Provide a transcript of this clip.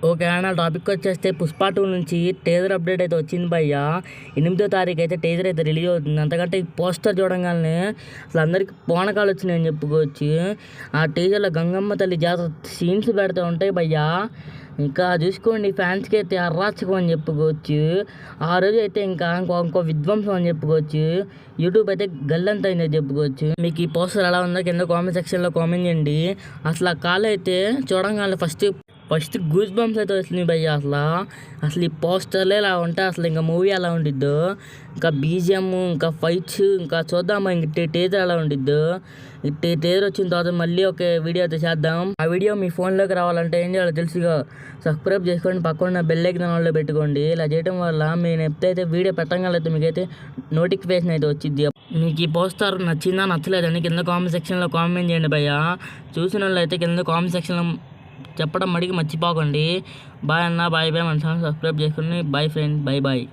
Okay అన్న, topic వచ్చేస్తే పుష్ప 2 నుంచి టీజర్ అప్డేట్ అయితే వచ్చింది భయ్య. 8వ తారీఖు అయితే టీజర్ అయితే రిలీజ్ అవుతుంది. అంతకంటే ఈ పోస్టర్ చూడంగానే అసలు అందరికీ పోనకాలు వచ్చినాయని చెప్పుకోవచ్చు. ఆ టీజర్లో గంగమ్మ తల్లి జాతర సీన్స్ పెడుతూ ఉంటాయి భయ్య. ఇంకా చూసుకోండి, ఫ్యాన్స్కి అయితే అరాచకం అని చెప్పుకోవచ్చు. ఆ రోజు అయితే ఇంకో విధ్వంసం అని చెప్పుకోవచ్చు. యూట్యూబ్ అయితే గల్లంత అయిందని చెప్పుకోవచ్చు. మీకు ఈ పోస్టర్ ఎలా ఉందో కింద కామెంట్ సెక్షన్లో కామెంట్ చేయండి. అసలు ఆ కాల్ అయితే చూడంగానే ఫస్ట్ గూస్ బంప్స్ అయితే వస్తుంది భయ్య. అసలు ఈ పోస్టర్లే ఇలా ఉంటాయి. అసలు ఇంకా మూవీ ఎలా ఉండిద్దో, ఇంకా బీజిఎం, ఇంకా ఫైట్స్, ఇంకా చూద్దామా ఇంక టీజర్ ఎలా ఉండిద్దో. టీజర్ వచ్చిన తర్వాత మళ్ళీ ఒక వీడియో అయితే చేద్దాం. ఆ వీడియో మీ ఫోన్లోకి రావాలంటే ఏం చేయాలో తెలుసుగా, సబ్స్క్రైబ్ చేసుకోండి, పక్కన బెల్ ఐకాన్ ఆన్లో పెట్టుకోండి. ఇలా చేయడం వల్ల నేను ఎప్పుడైతే వీడియో పెట్టగలైతే మీకైతే నోటిఫికేషన్ అయితే వచ్చింది. మీకు ఈ పోస్టర్ నచ్చిందా నచ్చలేదని కింద కామెంట్ సెక్షన్లో కామెంట్ చేయండి భయ్య. చూసిన వాళ్ళు అయితే కింద కామెంట్ సెక్షన్లో చెప్పడం మడికి మర్చిపోకండి. బాయ్ అన్న, బాయ్ బాయ్. మన ఛానల్ సబ్స్క్రైబ్ చేసుకుని బాయ్ ఫ్రెండ్, బాయ్ బాయ్.